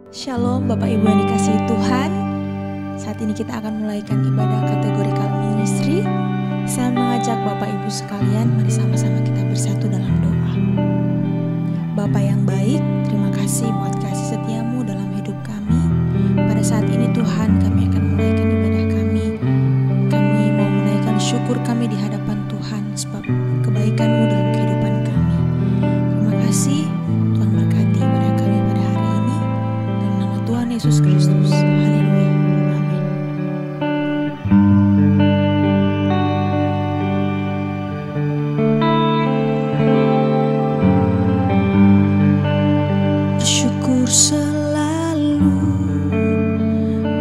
Shalom Bapak Ibu yang dikasihi Tuhan. Saat ini kita akan mulaikan ibadah kategorikal ministry. Saya mengajak Bapak Ibu sekalian, mari sama-sama kita bersatu dalam doa. Bapa yang baik, terima kasih buat kasih setiamu dalam hidup kami. Pada saat ini Tuhan, kami akan mulaikan ibadah kami. Kami mau menaikkan syukur kami di hadapan Tuhan sebab kebaikan-Mu dalam kehidupan kami. Terima kasih Tuhan, berkati ibadah kami pada hari ini. Dalam nama Tuhan Yesus Kristus. Haleluya. Amin. Bersyukur selalu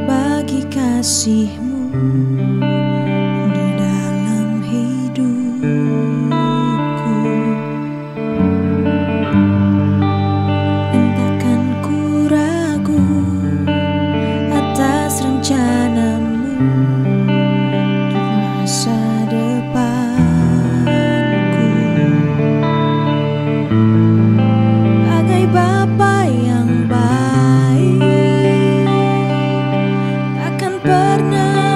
bagi kasih-Mu di dalam hidupku. Entahkan ku ragu atas rencana-Mu untuk masa depanku. Bagai Bapa yang baik, takkan pernah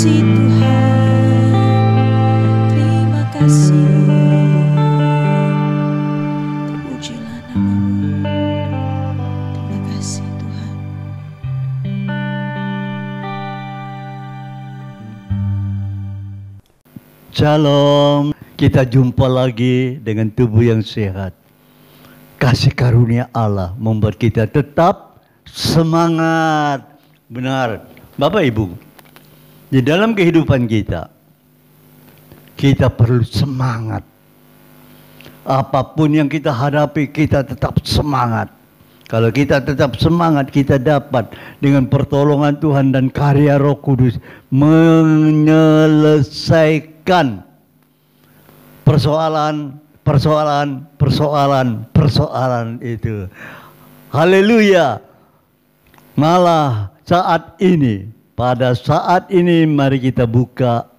kasih Tuhan, terima kasih. Terpujilah nama-Mu. Terima kasih Tuhan. Shalom, kita jumpa lagi dengan tubuh yang sehat. Kasih karunia Allah membuat kita tetap semangat. Benar, Bapak Ibu, di dalam kehidupan kita perlu semangat. Apapun yang kita hadapi, kita tetap semangat. Kalau kita tetap semangat, kita dapat dengan pertolongan Tuhan dan karya Roh Kudus menyelesaikan persoalan itu. Haleluya. Malah pada saat ini mari kita buka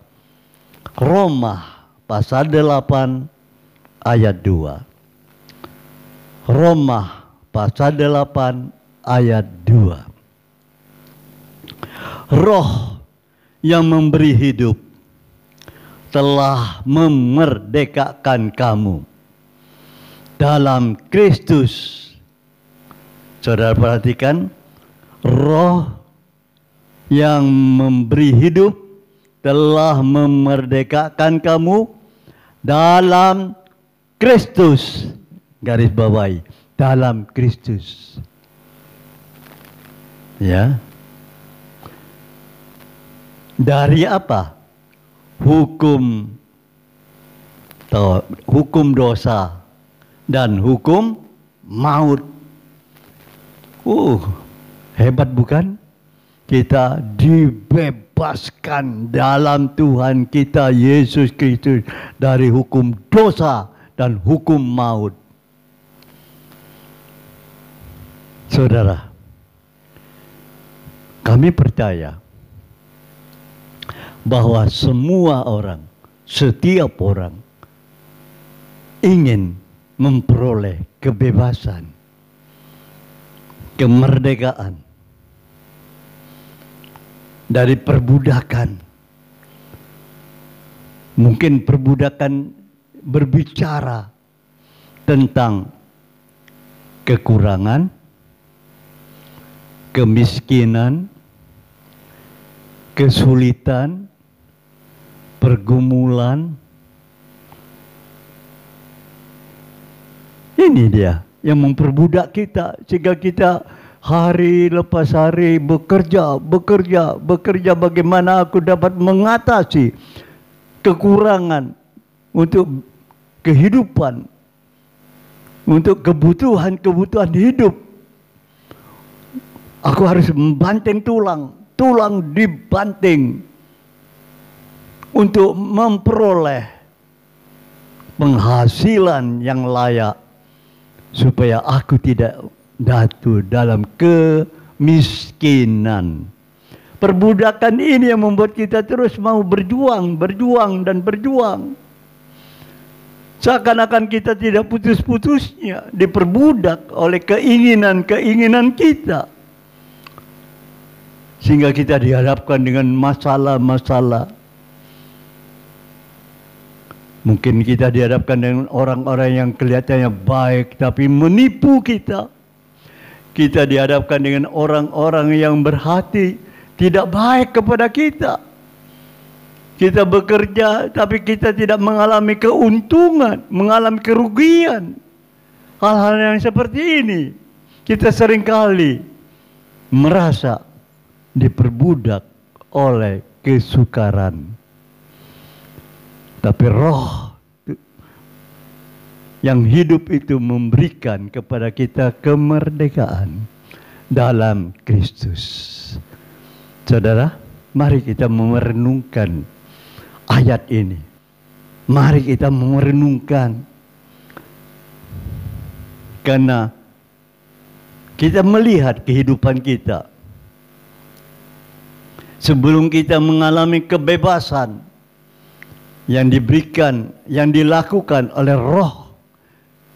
Roma pasal 8 ayat 2. Roma pasal 8 ayat 2. Roh yang memberi hidup telah memerdekakan kamu dalam Kristus. Saudara perhatikan, Roh yang memberi hidup telah memerdekakan kamu dalam Kristus. Garis bawahi, dalam Kristus. Ya. Dari apa? Hukum dosa dan hukum maut. Hebat bukan? Kita dibebaskan dalam Tuhan kita Yesus Kristus dari hukum dosa dan hukum maut. Saudara, kami percaya bahwa semua orang, setiap orang ingin memperoleh kebebasan, kemerdekaan dari perbudakan. Mungkin perbudakan berbicara tentang kekurangan, kemiskinan, kesulitan, pergumulan. Ini dia yang memperbudak kita sehingga kita hari lepas hari bekerja. Bagaimana aku dapat mengatasi kekurangan untuk kehidupan, untuk kebutuhan hidup. Aku harus membanting tulang dibanting untuk memperoleh penghasilan yang layak supaya aku tidak jatuh dalam kemiskinan. Perbudakan ini yang membuat kita terus mau berjuang. Seakan-akan kita tidak putus-putusnya diperbudak oleh keinginan kita. Sehingga kita dihadapkan dengan masalah-masalah. Mungkin kita dihadapkan dengan orang-orang yang kelihatannya baik tapi menipu kita. Kita dihadapkan dengan orang-orang yang berhati tidak baik kepada kita. Kita bekerja tapi kita tidak mengalami keuntungan, mengalami kerugian. Hal-hal yang seperti ini kita seringkali merasa diperbudak oleh kesukaran. Tapi Roh yang hidup itu memberikan kepada kita kemerdekaan dalam Kristus. Saudara, mari kita merenungkan ayat ini. Mari kita merenungkan. Karena kita melihat kehidupan kita. Sebelum kita mengalami kebebasan yang diberikan, yang dilakukan oleh Roh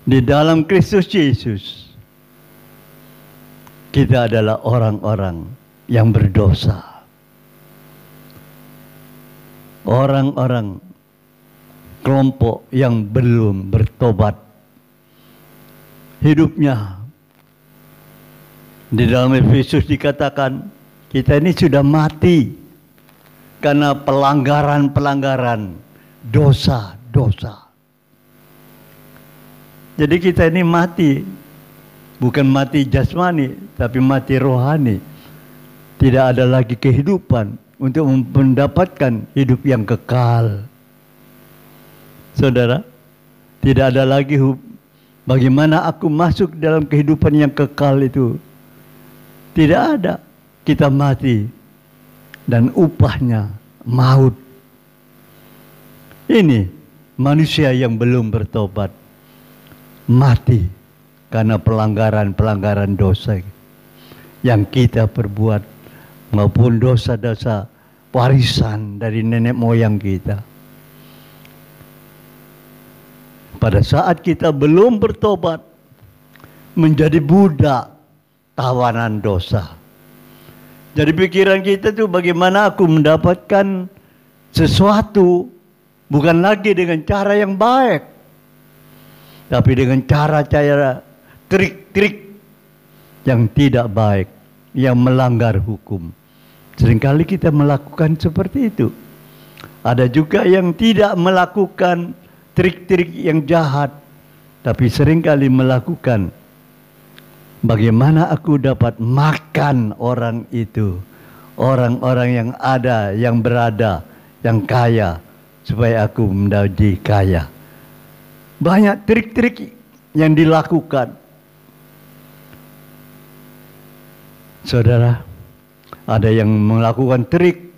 di dalam Kristus Yesus, kita adalah orang-orang yang berdosa. orang-orang kelompok yang belum bertobat. Hidupnya di dalam Efesus dikatakan kita ini sudah mati karena pelanggaran-pelanggaran, dosa-dosa. Jadi kita ini mati, bukan mati jasmani, tapi mati rohani. Tidak ada lagi kehidupan untuk mendapatkan hidup yang kekal. Saudara, tidak ada lagi bagaimana aku masuk dalam kehidupan yang kekal itu. Tidak ada. Kita mati dan upahnya maut. Ini manusia yang belum bertobat, mati karena pelanggaran-pelanggaran dosa yang kita perbuat, maupun dosa-dosa warisan dari nenek moyang kita. Pada saat kita belum bertobat, menjadi budak tawanan dosa. Jadi pikiran kita tuh bagaimana aku mendapatkan sesuatu, bukan lagi dengan cara yang baik, tapi dengan cara-cara trik-trik yang tidak baik, yang melanggar hukum. Seringkali kita melakukan seperti itu. Ada juga yang tidak melakukan trik-trik yang jahat, tapi seringkali melakukan bagaimana aku dapat makan orang itu, orang-orang yang ada, yang berada, yang kaya, supaya aku menjadi kaya. Banyak trik-trik yang dilakukan. Saudara, ada yang melakukan trik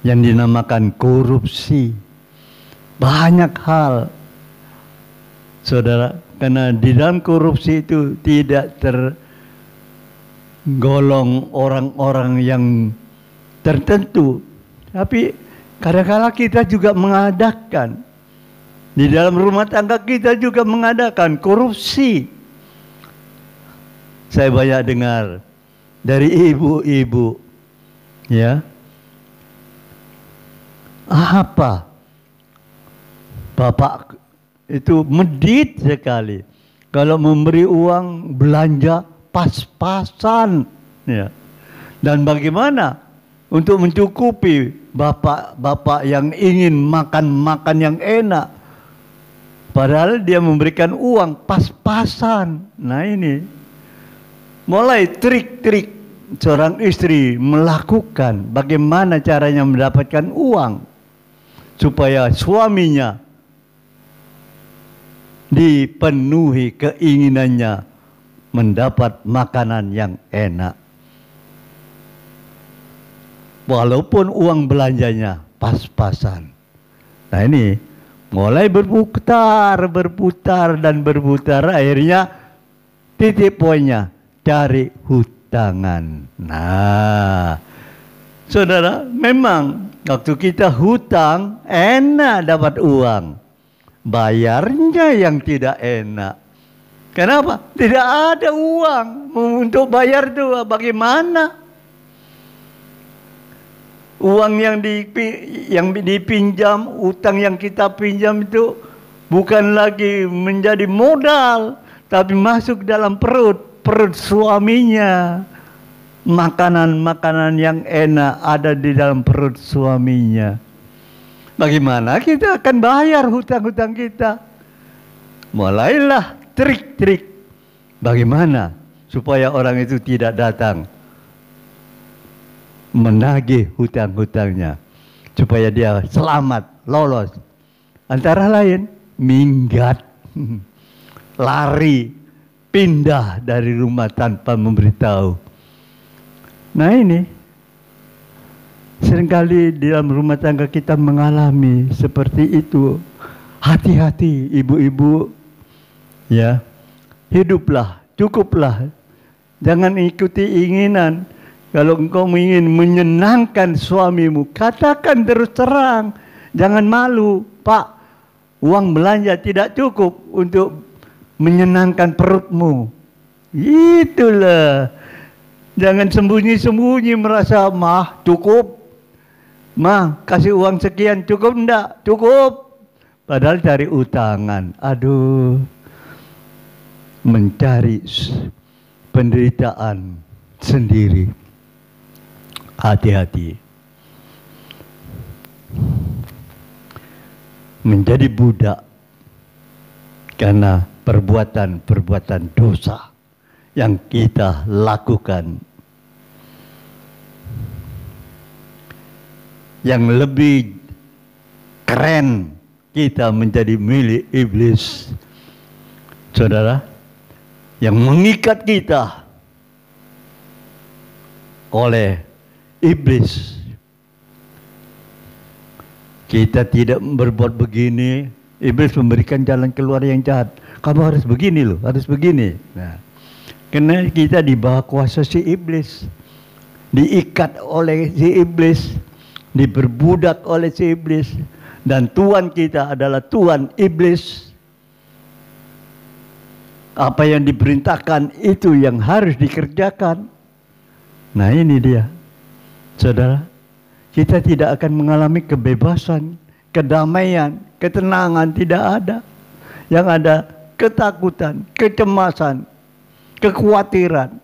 yang dinamakan korupsi. Banyak hal, saudara, karena di dalam korupsi itu tidak tergolong orang-orang yang tertentu, tapi kadang-kadang kita juga mengadakan. Di dalam rumah tangga kita juga mengadakan korupsi. Saya banyak dengar dari ibu-ibu, ya, apa bapak itu medit sekali kalau memberi uang belanja pas-pasan, ya. Dan bagaimana untuk mencukupi bapak-bapak yang ingin makan yang enak, padahal dia memberikan uang pas-pasan. Nah, ini mulai trik-trik seorang istri melakukan bagaimana caranya mendapatkan uang supaya suaminya dipenuhi keinginannya mendapat makanan yang enak. Walaupun uang belanjanya pas-pasan. Nah, ini mulai berputar, akhirnya titik poinnya cari hutangan. Nah, saudara, memang waktu kita hutang enak dapat uang, bayarnya yang tidak enak. Kenapa? Tidak ada uang untuk bayar itu. Bagaimana? Uang yang dipinjam, utang yang kita pinjam itu bukan lagi menjadi modal, tapi masuk dalam perut suaminya. Makanan-makanan yang enak ada di dalam perut suaminya. Bagaimana kita akan bayar hutang-hutang kita? Mulailah trik-trik bagaimana supaya orang itu tidak datang menagih hutang-hutangnya, supaya dia selamat, lolos. Antara lain minggat, lari, pindah dari rumah tanpa memberitahu. Nah, ini seringkali di dalam rumah tangga kita mengalami seperti itu. Hati-hati ibu-ibu, ya. Hiduplah, cukuplah. Jangan ikuti inginan. Kalau engkau ingin menyenangkan suamimu, katakan terus terang. Jangan malu, Pak, uang belanja tidak cukup untuk menyenangkan perutmu. Itulah. Jangan sembunyi-sembunyi merasa cukup. "Ma, kasih uang sekian, cukup enggak?" "Cukup." Padahal cari utangan. Aduh, mencari penderitaan sendiri. Hati-hati. Menjadi budak karena perbuatan-perbuatan dosa yang kita lakukan. Yang lebih keren, kita menjadi milik iblis. Saudara, yang mengikat kita oleh iblis. Kita tidak berbuat begini, iblis memberikan jalan keluar yang jahat. Kamu harus begini loh, harus begini. Nah, karena kita di bawah kuasa si iblis, diikat oleh si iblis, diperbudak oleh si iblis, dan Tuhan kita adalah Tuhan iblis. Apa yang diperintahkan itu yang harus dikerjakan. Nah, ini dia, saudara. Kita tidak akan mengalami kebebasan, kedamaian, ketenangan, tidak ada. Yang ada ketakutan, kecemasan, kekhawatiran.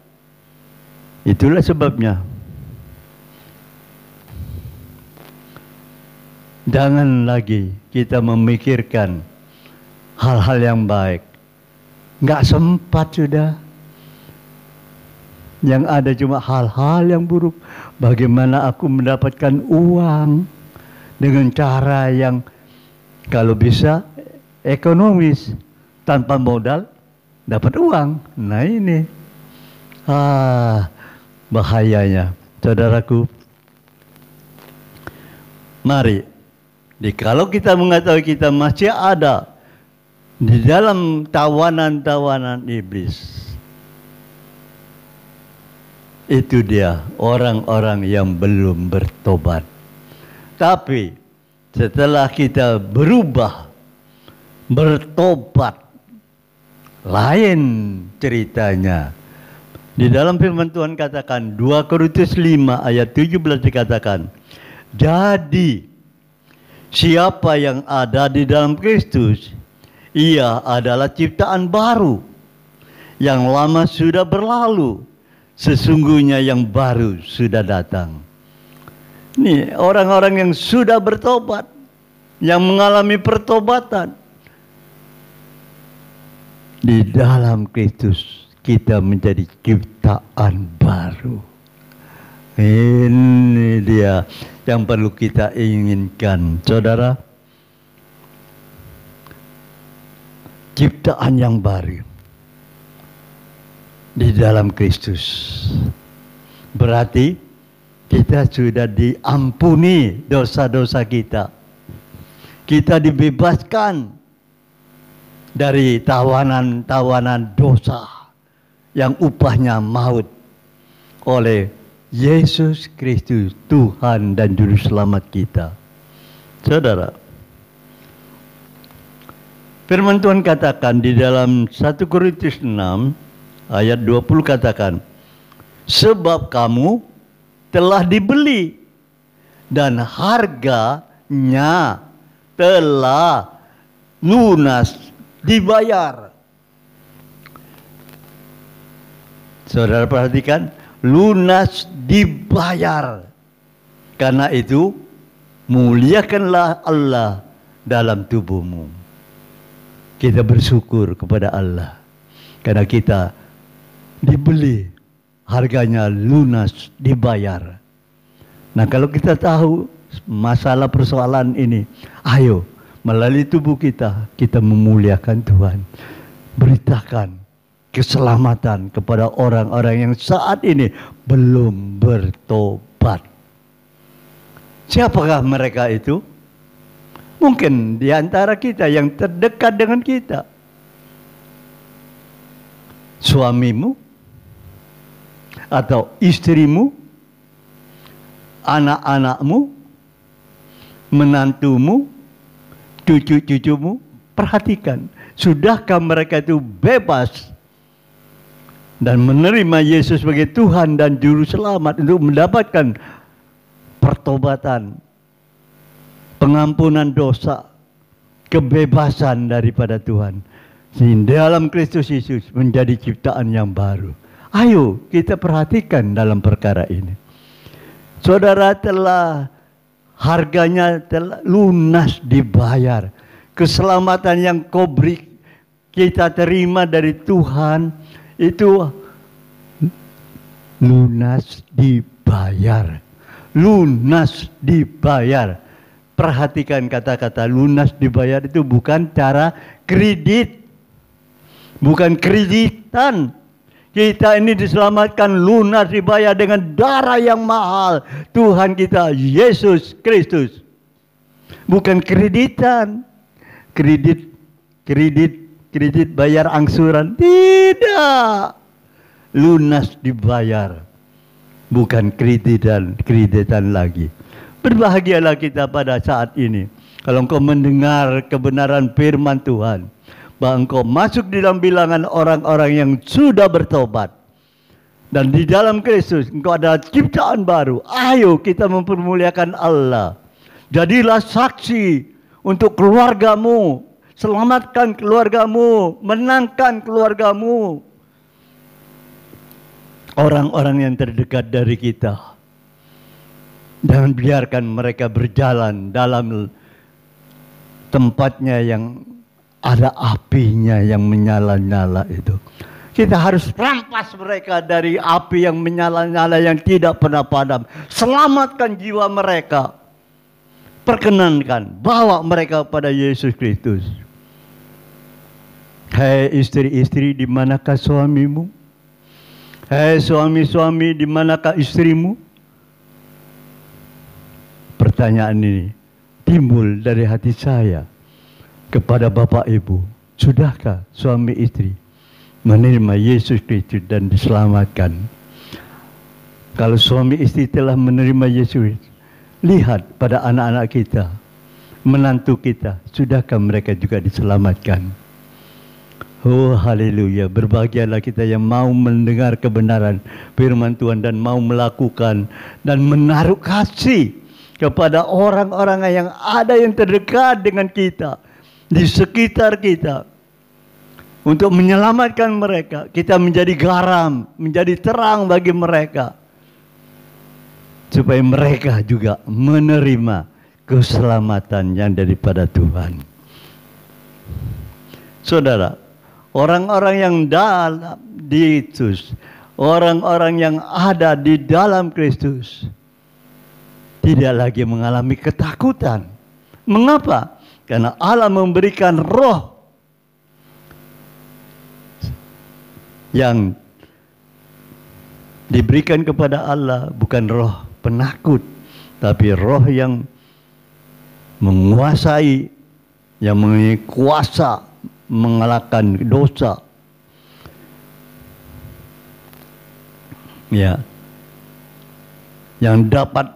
Itulah sebabnya. Jangan lagi kita memikirkan hal-hal yang baik. Nggak sempat sudah. Yang ada cuma hal-hal yang buruk. Bagaimana aku mendapatkan uang dengan cara yang kalau bisa ekonomis, tanpa modal dapat uang. Nah ini bahayanya, saudaraku. Mari, kalau kita mengetahui kita masih ada di dalam tawanan-tawanan iblis, itu dia orang-orang yang belum bertobat. Tapi setelah kita berubah, bertobat, lain ceritanya. Di dalam firman Tuhan katakan, 2 Korintus 5 ayat 17 dikatakan, jadi siapa yang ada di dalam Kristus, ia adalah ciptaan baru. Yang lama sudah berlalu, sesungguhnya yang baru sudah datang. Ini orang-orang yang sudah bertobat, yang mengalami pertobatan. Di dalam Kristus kita menjadi ciptaan baru. Ini dia yang perlu kita inginkan, saudara. Ciptaan yang baru di dalam Kristus. Berarti kita sudah diampuni dosa-dosa kita. Kita dibebaskan dari tawanan-tawanan dosa yang upahnya maut oleh Yesus Kristus, Tuhan dan Juru Selamat kita. Saudara, firman Tuhan katakan di dalam 1 Korintus 6 ayat 20 katakan, sebab kamu telah dibeli dan harganya telah lunas dibayar. Saudara perhatikan, lunas dibayar. Karena itu muliakanlah Allah dalam tubuhmu. Kita bersyukur kepada Allah karena kita dibeli, harganya lunas dibayar. Nah, kalau kita tahu masalah persoalan ini, ayo melalui tubuh kita, kita memuliakan Tuhan. Beritakan keselamatan kepada orang-orang yang saat ini belum bertobat. Siapakah mereka itu? Mungkin di antara kita yang terdekat dengan kita. Suamimu, atau istrimu, anak-anakmu, menantumu, cucu-cucumu. Perhatikan, sudahkah mereka itu bebas dan menerima Yesus sebagai Tuhan dan Juru Selamat untuk mendapatkan pertobatan pengampunan dosa, kebebasan daripada Tuhan. Sehingga dalam Kristus Yesus menjadi ciptaan yang baru. Ayo kita perhatikan dalam perkara ini. Saudara, telah harganya telah lunas dibayar. Keselamatan yang kau beri, kita terima dari Tuhan itu lunas dibayar. Lunas dibayar. Perhatikan kata-kata lunas dibayar itu bukan cara kredit. Bukan kreditan. Kita ini diselamatkan lunas dibayar dengan darah yang mahal. Tuhan kita Yesus Kristus. Bukan kreditan. Kredit bayar angsuran. Tidak. Lunas dibayar. Bukan kreditan lagi. Berbahagialah kita pada saat ini. Kalau engkau mendengar kebenaran firman Tuhan. Bahwa engkau masuk di dalam bilangan orang-orang yang sudah bertobat. Dan di dalam Kristus engkau adalah ciptaan baru. Ayo kita mempermuliakan Allah. Jadilah saksi untuk keluargamu. Selamatkan keluargamu. Menangkan keluargamu. Orang-orang yang terdekat dari kita. Jangan biarkan mereka berjalan dalam tempatnya yang ada apinya yang menyala-nyala itu. Kita harus rampas mereka dari api yang menyala-nyala yang tidak pernah padam. Selamatkan jiwa mereka. Perkenankan, bawa mereka pada Yesus Kristus. Hai istri-istri, di manakah suamimu? Hai suami-suami, di manakah istrimu? Pertanyaan ini timbul dari hati saya kepada Bapak Ibu. Sudahkah suami istri menerima Yesus Kristus dan diselamatkan? Kalau suami istri telah menerima Yesus, lihat pada anak-anak kita, menantu kita, sudahkah mereka juga diselamatkan? Oh haleluya, berbahagialah kita yang mau mendengar kebenaran firman Tuhan dan mau melakukan dan menaruh kasih kepada orang-orang yang ada yang terdekat dengan kita, di sekitar kita, untuk menyelamatkan mereka. Kita menjadi garam, menjadi terang bagi mereka, supaya mereka juga menerima keselamatan yang daripada Tuhan. Saudara, orang-orang yang dalam di Yesus, orang-orang yang ada di dalam Kristus, tidak lagi mengalami ketakutan. Mengapa? Karena Allah memberikan roh yang diberikan kepada Allah, bukan roh penakut, tapi roh yang menguasai, yang mempunyai kuasa mengalahkan dosa. Ya, yang dapat,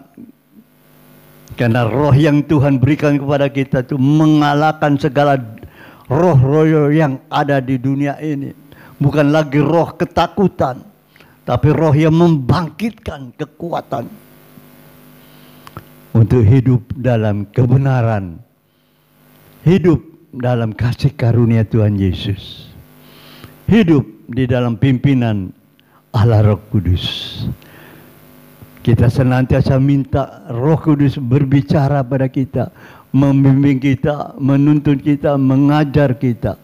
karena roh yang Tuhan berikan kepada kita itu mengalahkan segala roh-roh yang ada di dunia ini. Bukan lagi roh ketakutan, tapi roh yang membangkitkan kekuatan untuk hidup dalam kebenaran, hidup dalam kasih karunia Tuhan Yesus, hidup di dalam pimpinan Allah Roh Kudus. Kita senantiasa minta Roh Kudus berbicara pada kita, membimbing kita, menuntun kita, mengajar kita,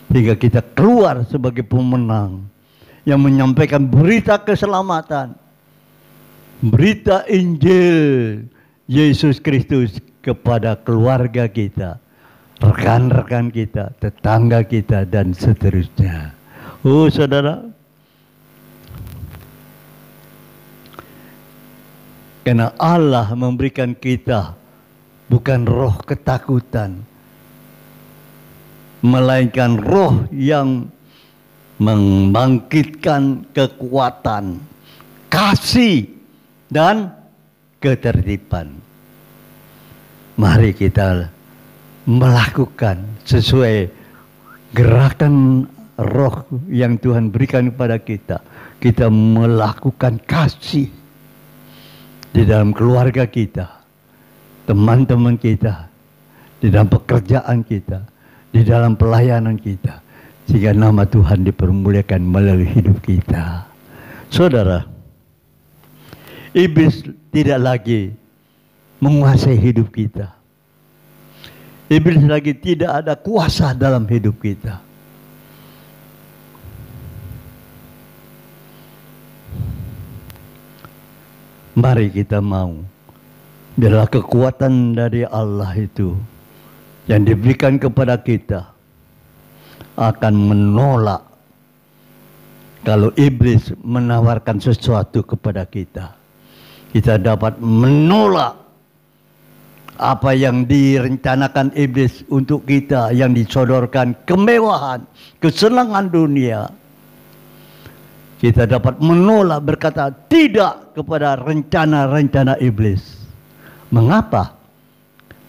hingga kita keluar sebagai pemenang yang menyampaikan berita keselamatan, berita Injil Yesus Kristus kepada keluarga kita, rekan-rekan kita, tetangga kita, dan seterusnya. Oh saudara, karena Allah memberikan kita bukan roh ketakutan, melainkan roh yang membangkitkan kekuatan, kasih, dan ketertiban. Mari kita melakukan sesuai gerakan roh yang Tuhan berikan kepada kita. Kita melakukan kasih di dalam keluarga kita, teman-teman kita, di dalam pekerjaan kita, di dalam pelayanan kita, sehingga nama Tuhan dipermuliakan melalui hidup kita. Saudara, iblis tidak lagi menguasai hidup kita. Iblis lagi tidak ada kuasa dalam hidup kita. Mari kita mau, biarlah kekuatan dari Allah itu yang diberikan kepada kita akan menolak kalau iblis menawarkan sesuatu kepada kita. Kita dapat menolak apa yang direncanakan iblis untuk kita, yang disodorkan kemewahan, kesenangan dunia. Kita dapat menolak, berkata tidak kepada rencana-rencana iblis. Mengapa?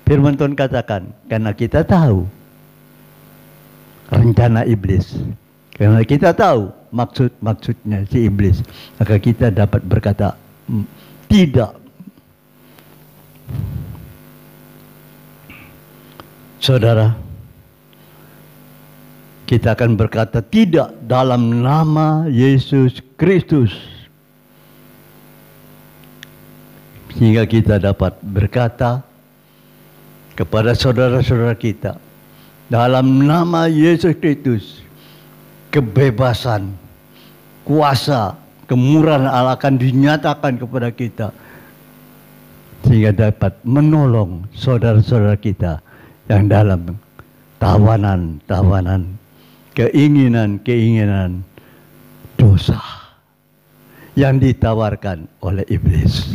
Firman Tuhan katakan, karena kita tahu rencana iblis. Karena kita tahu maksud-maksudnya si iblis, maka kita dapat berkata tidak. Saudara, kita akan berkata tidak dalam nama Yesus Kristus. Sehingga kita dapat berkata kepada saudara-saudara kita, dalam nama Yesus Kristus, kebebasan, kuasa, kemurahan Allah akan dinyatakan kepada kita. Sehingga dapat menolong saudara-saudara kita yang dalam tawanan-tawanan, keinginan-keinginan dosa yang ditawarkan oleh iblis.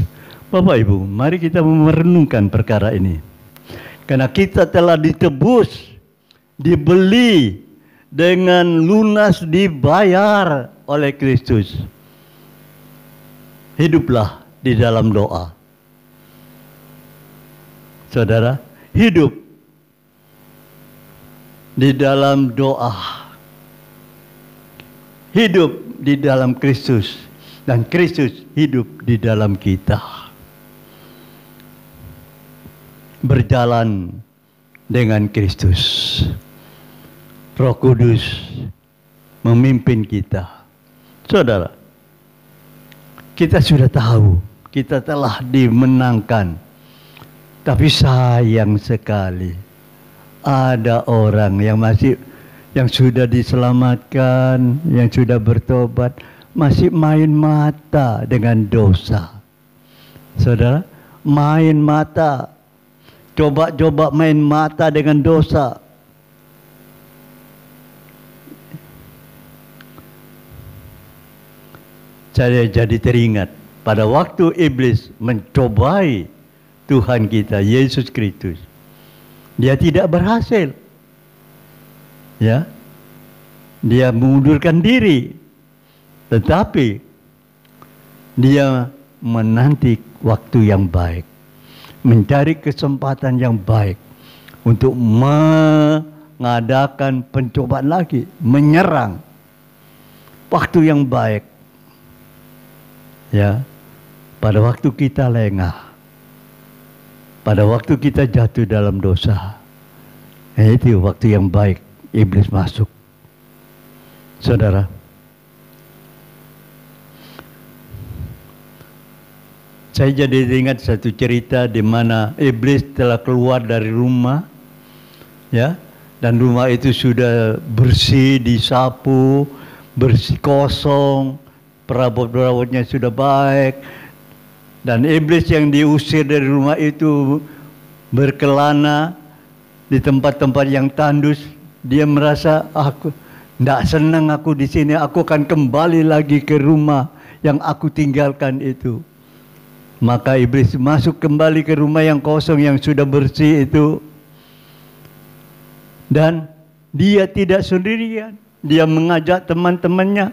Bapak Ibu, mari kita merenungkan perkara ini. Karena kita telah ditebus, dibeli dengan lunas, dibayar oleh Kristus. Hiduplah di dalam doa. Saudara, hidup di dalam doa, hidup di dalam Kristus, dan Kristus hidup di dalam kita. Berjalan dengan Kristus, Roh Kudus memimpin kita. Saudara, kita sudah tahu kita telah dimenangkan, tapi sayang sekali ada orang yang sudah diselamatkan, yang sudah bertobat, masih main mata dengan dosa. Saudara, main mata, coba-coba main mata dengan dosa. Saya jadi teringat pada waktu iblis mencobai Tuhan kita Yesus Kristus. Dia tidak berhasil. Ya. Dia mengundurkan diri. Tetapi dia menanti waktu yang baik, mencari kesempatan yang baik untuk mengadakan pencobaan lagi, menyerang. Waktu yang baik. Ya. Pada waktu kita lengah, pada waktu kita jatuh dalam dosa, itu waktu yang baik iblis masuk. Saudara, saya jadi ingat satu cerita di mana iblis telah keluar dari rumah, ya, dan rumah itu sudah bersih, disapu, bersih, kosong, perabot-perabotnya sudah baik. Dan iblis yang diusir dari rumah itu berkelana di tempat-tempat yang tandus. Dia merasa, aku tidak senang aku di sini. Aku akan kembali lagi ke rumah yang aku tinggalkan itu. Maka iblis masuk kembali ke rumah yang kosong, yang sudah bersih itu. Dan dia tidak sendirian. Dia mengajak teman-temannya.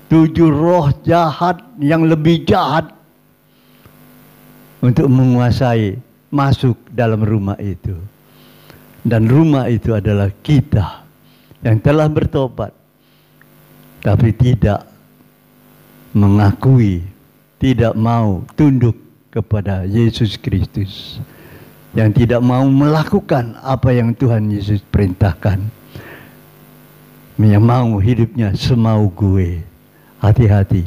7 roh jahat yang lebih jahat untuk menguasai, masuk dalam rumah itu. Dan rumah itu adalah kita yang telah bertobat, tapi tidak mengakui, tidak mau tunduk kepada Yesus Kristus. yang tidak mau melakukan apa yang Tuhan Yesus perintahkan, yang mau hidupnya semau gue. Hati-hati,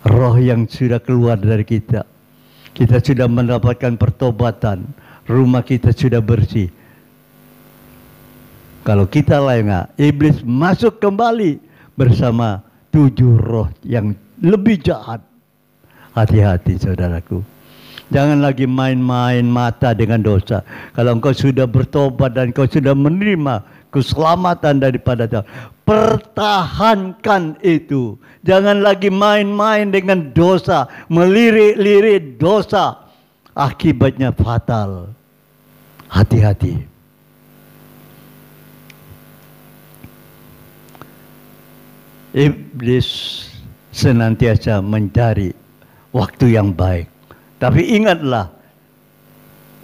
roh yang sudah keluar dari kita sudah mendapatkan pertobatan, rumah kita sudah bersih. Kalau kita lengah, iblis masuk kembali bersama 7 roh yang lebih jahat. Hati-hati saudaraku. Jangan lagi main-main mata dengan dosa. Kalau engkau sudah bertobat dan engkau sudah menerima keselamatan daripada Tuhan, pertahankan itu. Jangan lagi main-main dengan dosa, melirik-lirik dosa. Akibatnya fatal. Hati-hati. Iblis senantiasa mencari waktu yang baik. Tapi ingatlah,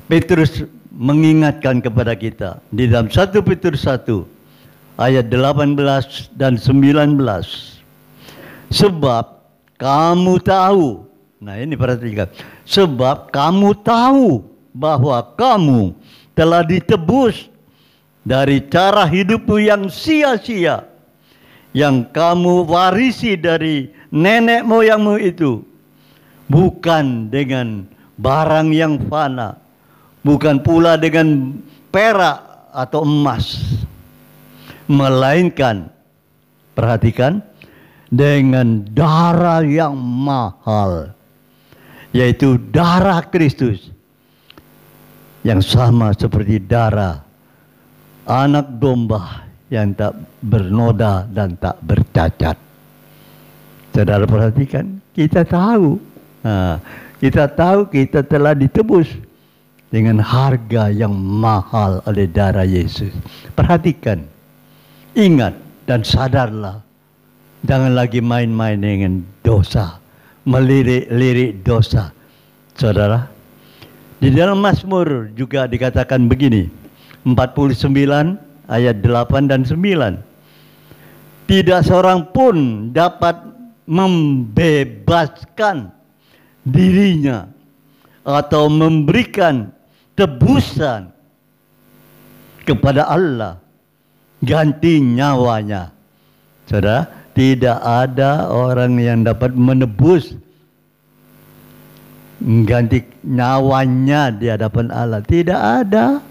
Petrus mengingatkan kepada kita di dalam 1 Petrus 1 ayat 18 dan 19. Sebab kamu tahu, nah ini perhatikan, sebab kamu tahu bahwa kamu telah ditebus dari cara hidupmu yang sia-sia, yang kamu warisi dari nenek moyangmu itu, bukan dengan barang yang fana, bukan pula dengan perak atau emas, melainkan, perhatikan, dengan darah yang mahal, yaitu darah Kristus, yang sama seperti darah anak domba yang tak bernoda dan tak bercacat. Saudara perhatikan, kita tahu. Kita tahu kita telah ditebus dengan harga yang mahal oleh darah Yesus. Perhatikan, ingat dan sadarlah. Jangan lagi main-main dengan dosa, melirik-lirik dosa. Saudara, di dalam Mazmur juga dikatakan begini, 49 ayat 8 dan 9. Tidak seorang pun dapat membebaskan dirinya atau memberikan tebusan kepada Allah ganti nyawanya. Saudara, tidak ada orang yang dapat menebus ganti nyawanya di hadapan Allah. Tidak ada.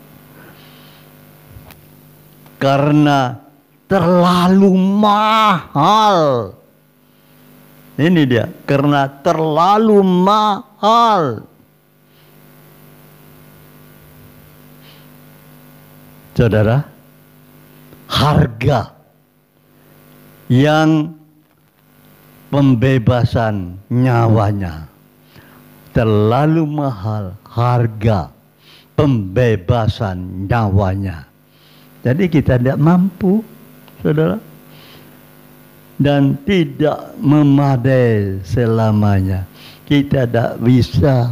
Karena terlalu mahal. Ini dia, karena terlalu mahal. Saudara, harga yang pembebasan nyawanya terlalu mahal, harga pembebasan nyawanya. Jadi kita tidak mampu, saudara, dan tidak memadai selamanya. Kita tidak bisa,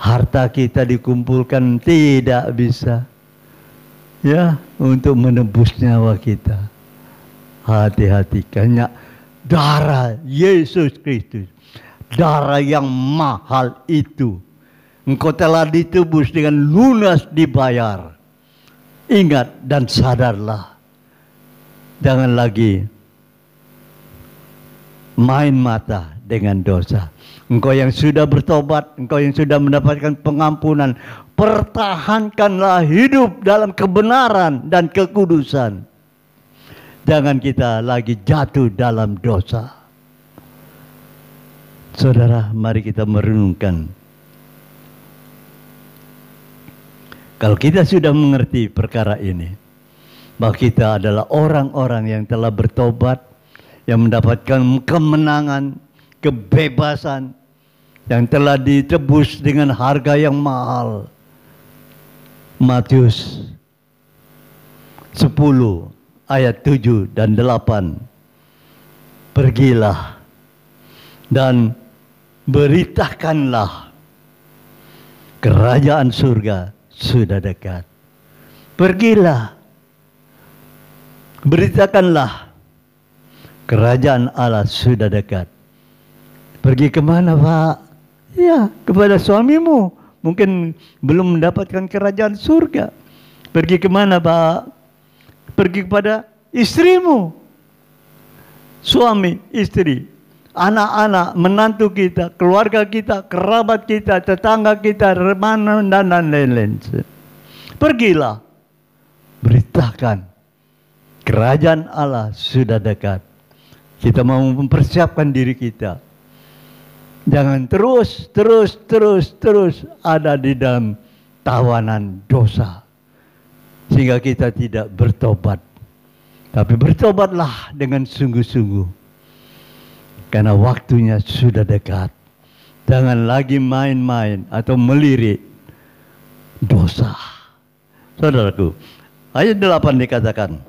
harta kita dikumpulkan tidak bisa, ya, untuk menebus nyawa kita. Hati-hati, karena darah Yesus Kristus, darah yang mahal itu, engkau telah ditebus dengan lunas dibayar. Ingat dan sadarlah, jangan lagi main mata dengan dosa. Engkau yang sudah bertobat, engkau yang sudah mendapatkan pengampunan, pertahankanlah hidup dalam kebenaran dan kekudusan. Jangan kita lagi jatuh dalam dosa. Saudara, mari kita merenungkan. Kalau kita sudah mengerti perkara ini, bahwa kita adalah orang-orang yang telah bertobat, yang mendapatkan kemenangan, kebebasan, yang telah ditebus dengan harga yang mahal. Matius 10 ayat 7 dan 8. Pergilah dan beritakanlah kerajaan surga sudah dekat. Pergilah, beritakanlah kerajaan Allah sudah dekat. Pergi kemana, Pak? Ya, kepada suamimu. mungkin belum mendapatkan kerajaan surga. Pergi kemana, Pak? Pergi kepada istrimu, suami, istri, anak-anak, menantu kita, keluarga kita, kerabat kita, tetangga kita, remaja dan lain-lain. Pergilah, beritakan kerajaan Allah sudah dekat. Kita mau mempersiapkan diri kita. Jangan terus ada di dalam tawanan dosa, sehingga kita tidak bertobat. Tapi bertobatlah dengan sungguh-sungguh, karena waktunya sudah dekat. Jangan lagi main-main atau melirik dosa. Saudaraku, ayat 8 dikatakan,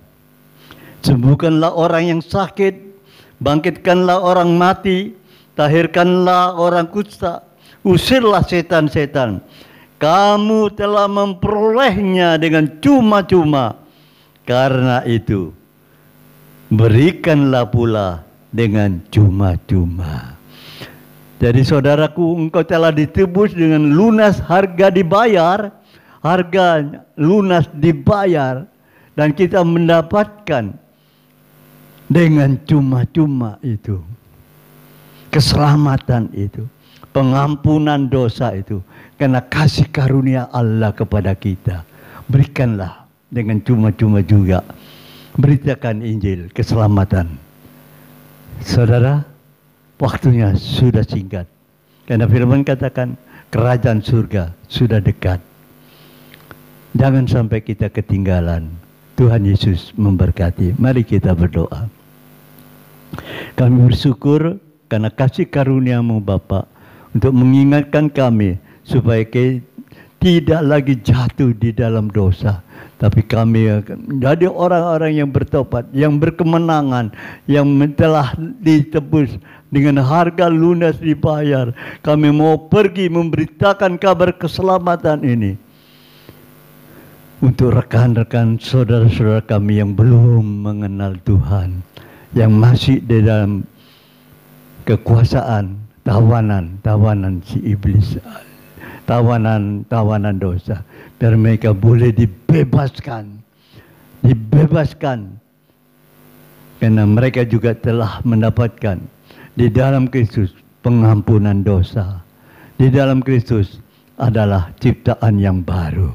sembuhkanlah orang yang sakit, bangkitkanlah orang mati, tahirkanlah orang kusta, usirlah setan-setan. Kamu telah memperolehnya dengan cuma-cuma. Karena itu, berikanlah pula dengan cuma-cuma. Jadi saudaraku, engkau telah ditebus dengan lunas, harga dibayar, harga lunas dibayar, dan kita mendapatkan dengan cuma-cuma itu keselamatan itu, pengampunan dosa itu, karena kasih karunia Allah kepada kita. Berikanlah dengan cuma-cuma juga, beritakan Injil keselamatan. Saudara, waktunya sudah singkat, karena firman katakan kerajaan surga sudah dekat. Jangan sampai kita ketinggalan. Tuhan Yesus memberkati. Mari kita berdoa. Kami bersyukur karena kasih karunia-Mu Bapa, untuk mengingatkan kami supaya tidak lagi jatuh di dalam dosa, tapi kami akan menjadi orang-orang yang bertobat, yang berkemenangan, yang telah ditebus dengan harga lunas dibayar. Kami mau pergi memberitakan kabar keselamatan ini untuk rekan-rekan saudara-saudara kami yang belum mengenal Tuhan, yang masih di dalam kekuasaan tawanan si iblis, tawanan dosa, biar mereka boleh dibebaskan, karena mereka juga telah mendapatkan di dalam Kristus pengampunan dosa. Di dalam Kristus adalah ciptaan yang baru.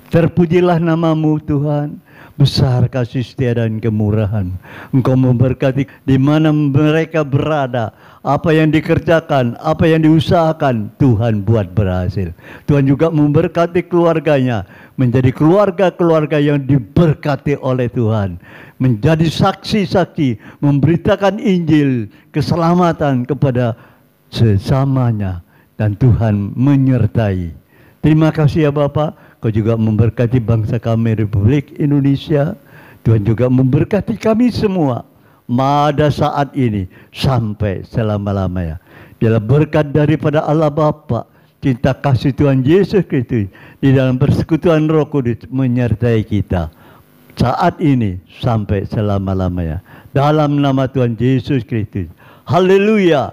Terpujilah nama-Mu Tuhan, besar kasih setia dan kemurahan. Engkau memberkati di mana mereka berada, apa yang dikerjakan, apa yang diusahakan, Tuhan buat berhasil. Tuhan juga memberkati keluarganya, menjadi keluarga-keluarga yang diberkati oleh Tuhan, menjadi saksi-saksi, memberitakan Injil, keselamatan kepada sesamanya, dan Tuhan menyertai. Terima kasih ya Bapak. Kau juga memberkati bangsa kami Republik Indonesia. Tuhan juga memberkati kami semua pada saat ini sampai selama-lamanya. Biarlah berkat daripada Allah Bapa, cinta kasih Tuhan Yesus Kristus di dalam persekutuan Roh Kudus menyertai kita saat ini sampai selama-lamanya. Dalam nama Tuhan Yesus Kristus. Haleluya.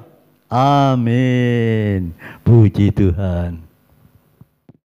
Amin. Puji Tuhan.